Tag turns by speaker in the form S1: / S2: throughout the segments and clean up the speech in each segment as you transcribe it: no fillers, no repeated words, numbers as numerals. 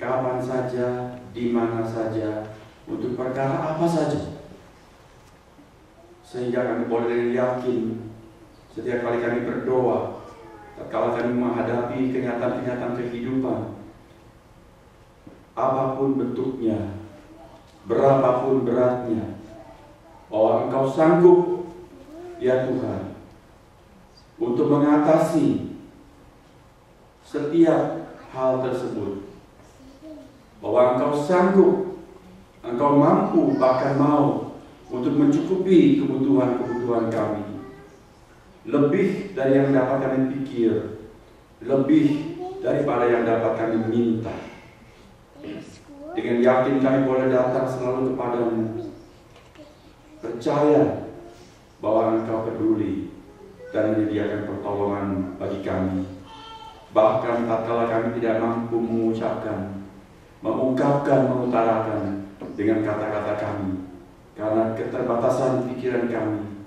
S1: kapan saja, di mana saja, untuk perkara apa saja. Sehingga kami boleh yakin setiap kali kami berdoa, tatkala kami menghadapi kenyataan-kenyataan kehidupan, apapun bentuknya, berapapun beratnya, bahwa Engkau sanggup, ya Tuhan, untuk mengatasi setiap hal tersebut. Bahwa Engkau sanggup, Engkau mampu, bahkan mau untuk mencukupi kebutuhan-kebutuhan kami. Lebih dari yang dapat kami pikir, lebih daripada yang dapat kami minta. Dengan yakin kami boleh datang selalu kepadamu, percaya bahwa Engkau peduli dan menyediakan pertolongan bagi kami. Bahkan tatkala kami tidak mampu mengucapkan, mengungkapkan, mengutarakan dengan kata-kata kami, karena keterbatasan pikiran kami,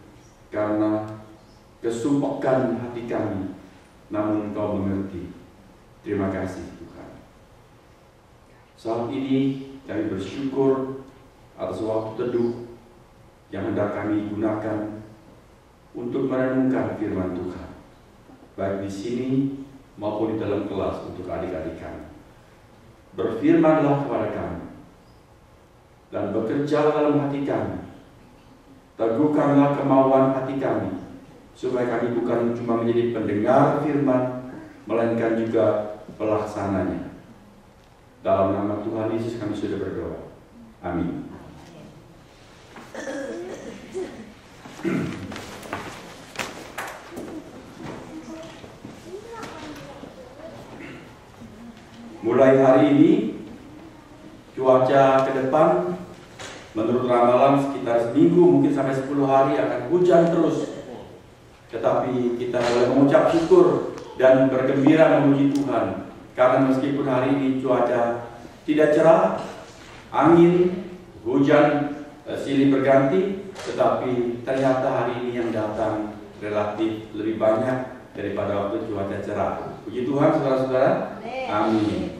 S1: karena kesumpekan hati kami, namun Engkau mengerti. Terima kasih Tuhan. Saat ini kami bersyukur atas waktu teduh yang hendak kami gunakan untuk merenungkan firman Tuhan, baik di sini maupun di dalam kelas untuk adik-adik kami. Berfirmanlah kepada kami dan bekerja dalam hati kami. Teguhkanlah kemauan hati kami, supaya kami bukan cuma menjadi pendengar firman, melainkan juga pelaksananya. Dalam nama Tuhan Yesus kami sudah berdoa. Amin. Mulai hari ini, cuaca ke depan menurut ramalan sekitar seminggu, mungkin sampai 10 hari akan hujan terus. Tetapi kita boleh mengucap syukur dan bergembira memuji Tuhan, karena meskipun hari ini cuaca tidak cerah, angin, hujan silih berganti, tetapi ternyata hari ini yang datang relatif lebih banyak daripada waktu cuaca cerah. Puji Tuhan saudara-saudara. Amin.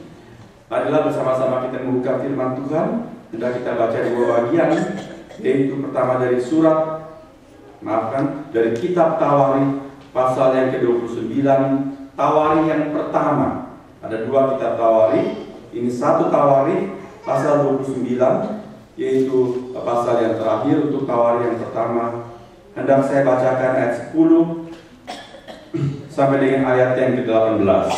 S1: Marilah bersama-sama kita membuka firman Tuhan. Hendak kita baca dua bagian, yaitu pertama dari dari kitab Tawarikh pasal yang ke-29, Tawarikh yang pertama. Ada dua kitab Tawarikh. Ini satu Tawarikh pasal 29, yaitu pasal yang terakhir untuk Tawarikh yang pertama. Hendak saya bacakan ayat 10 sampai dengan ayat yang ke-18.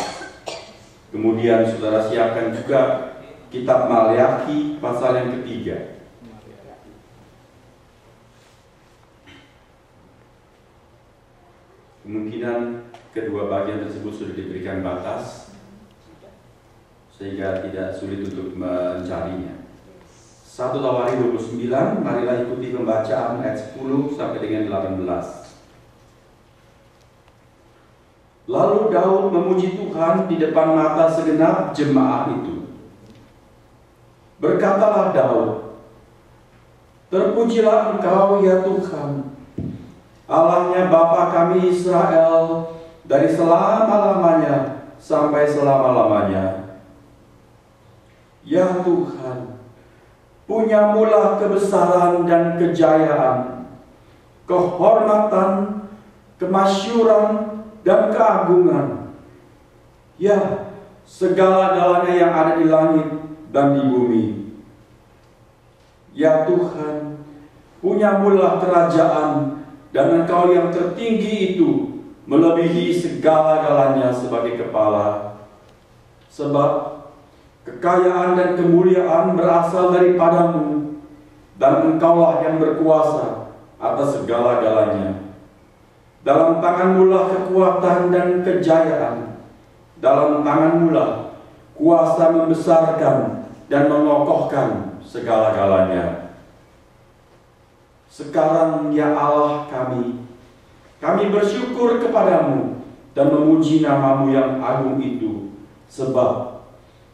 S1: Kemudian saudara siapkan juga kitab Maleakhi pasal yang ketiga. Kemungkinan kedua bagian tersebut sudah diberikan batas, sehingga tidak sulit untuk mencarinya. 1 Tawarikh 29, marilah ikuti pembacaan ayat 10 sampai dengan 18. Lalu Daud memuji Tuhan di depan mata segenap jemaah itu. Berkatalah Daud, "Terpujilah Engkau ya Tuhan, Allahnya Bapa kami Israel, dari selama-lamanya sampai selama-lamanya. Ya Tuhan, punyamulah kebesaran dan kejayaan, kehormatan, kemasyuran, dan keagungan. Ya, segala-galanya yang ada di langit dan di bumi. Ya Tuhan, punyamulah kerajaan, dan Engkau yang tertinggi itu melebihi segala-galanya sebagai kepala. Sebab kekayaan dan kemuliaan berasal daripadamu, dan Engkaulah yang berkuasa atas segala-galanya. Dalam tangan-Mu-lah kekuatan dan kejayaan. Dalam tangan-Mu-lah kuasa membesarkan dan mengokohkan segala-galanya. Sekarang ya Allah kami bersyukur kepadamu dan memuji nama-Mu yang agung itu. Sebab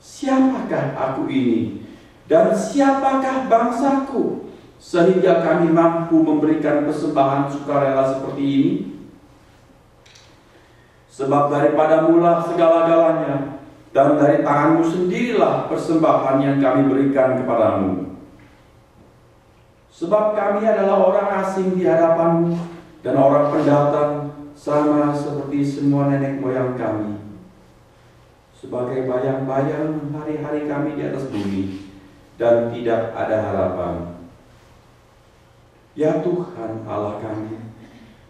S1: siapakah aku ini dan siapakah bangsaku, sehingga kami mampu memberikan persembahan sukarela seperti ini? Sebab daripadamu-lah segala-galanya, dan dari tangan-Mu sendirilah persembahan yang kami berikan kepadamu. Sebab kami adalah orang asing di hadapan-Mu dan orang pendatang, sama seperti semua nenek moyang kami. Sebagai bayang-bayang hari-hari kami di atas bumi, dan tidak ada harapan. Ya Tuhan Allah kami,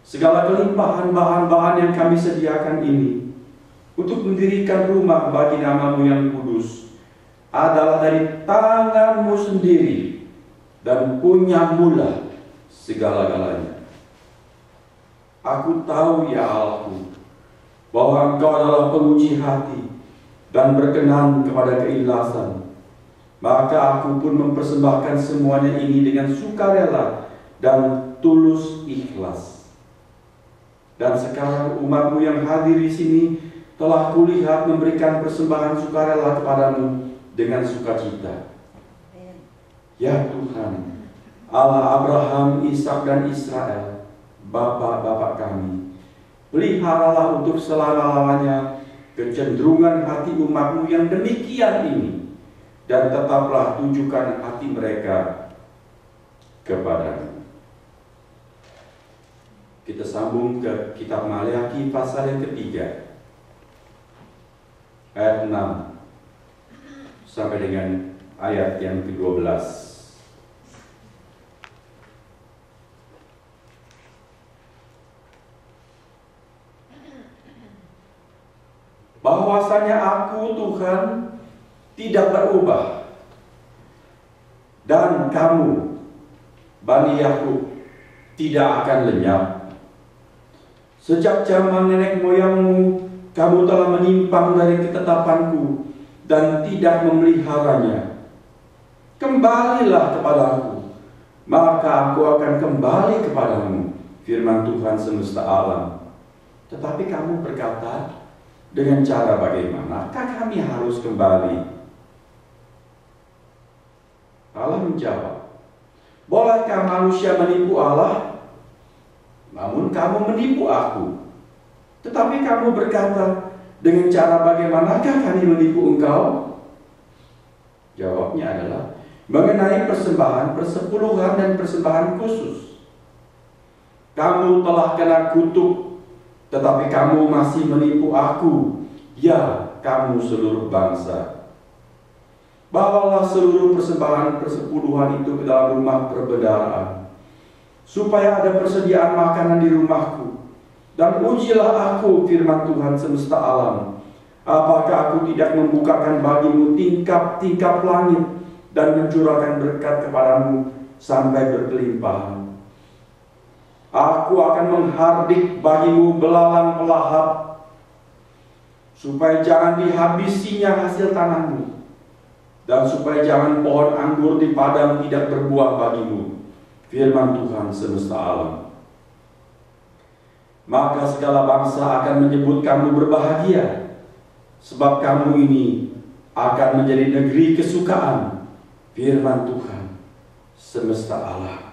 S1: segala kelimpahan bahan-bahan yang kami sediakan ini untuk mendirikan rumah bagi nama-Mu yang kudus adalah dari tangan-Mu sendiri, dan punya-Mu lah segala-galanya. Aku tahu ya Allahku, bahwa Engkau adalah penguji hati dan berkenan kepada keikhlasan. Maka aku pun mempersembahkan semuanya ini dengan sukarela dan tulus ikhlas. Dan sekarang umat-Mu yang hadir di sini telah kulihat memberikan persembahan sukarela kepadamu dengan sukacita. Ya Tuhan, Allah Abraham, Ishak dan Israel, Bapak-bapak kami, peliharalah untuk selama-lamanya kecenderungan hati umat-Mu yang demikian ini, dan tetaplah tunjukkan hati mereka kepada-Mu. Kita sambung ke kitab Maleakhi pasal yang ketiga, ayat 6 sampai dengan ayat yang ke-12. Bahwasanya aku Tuhan tidak berubah, dan kamu Bani Yakub tidak akan lenyap. Sejak zaman nenek moyangmu kamu telah menyimpang dari ketetapanku dan tidak memeliharanya. Kembalilah kepadaku, maka aku akan kembali kepadamu, firman Tuhan semesta alam. Tetapi kamu berkata, dengan cara bagaimanakah kami harus kembali? Allah menjawab, bolehkah manusia menipu Allah? Namun kamu menipu aku. Tetapi kamu berkata, dengan cara bagaimanakah kami menipu engkau? Jawabnya adalah, mengenai persembahan persepuluhan dan persembahan khusus. Kamu telah kena kutuk, tetapi kamu masih menipu aku, ya kamu seluruh bangsa. Bawalah seluruh persembahan persepuluhan itu ke dalam rumah perbendaharaan, supaya ada persediaan makanan di rumahku. Dan ujilah aku, firman Tuhan semesta alam, apakah aku tidak membukakan bagimu tingkap-tingkap langit dan mencurahkan berkat kepadamu sampai berkelimpahan. Aku akan menghardik bagimu belalang pelahap, supaya jangan dihabisinya hasil tanahmu, dan supaya jangan pohon anggur di padang tidak berbuah bagimu, firman Tuhan semesta alam. Maka segala bangsa akan menyebut kamu berbahagia, sebab kamu ini akan menjadi negeri kesukaan, firman Tuhan semesta alam.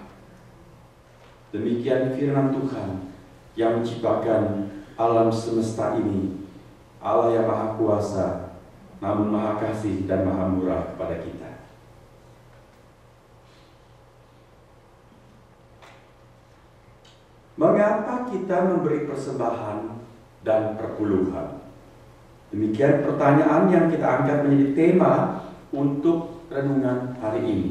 S1: Demikian firman Tuhan yang menciptakan alam semesta ini, Allah yang Maha Kuasa, namun Maha Kasih dan Maha Murah kepada kita. Mengapa kita memberi persembahan dan perpuluhan? Demikian pertanyaan yang kita angkat menjadi tema untuk renungan hari ini.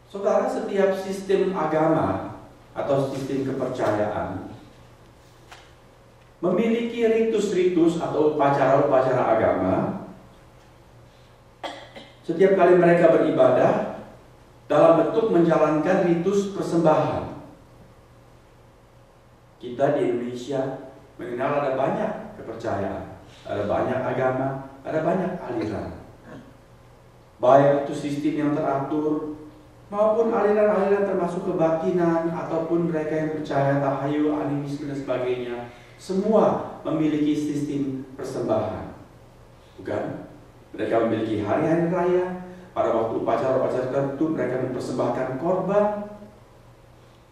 S1: Saudara, setiap sistem agama atau sistem kepercayaan memiliki ritus-ritus atau upacara-upacara agama. Setiap kali mereka beribadah dalam bentuk menjalankan ritus persembahan. Kita di Indonesia mengenal ada banyak kepercayaan, ada banyak agama, ada banyak aliran. Baik itu sistem yang teratur maupun aliran-aliran termasuk kebatinan ataupun mereka yang percaya tahayul, animisme dan sebagainya, semua memiliki sistem persembahan. Bukan? Mereka memiliki hari-hari raya, pada waktu upacara-upacara tertentu mereka mempersembahkan korban.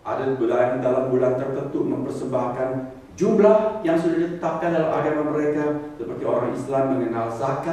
S1: Ada dalam bulan tertentu mempersembahkan jumlah yang sudah ditetapkan dalam agama mereka, seperti orang Islam mengenal zakat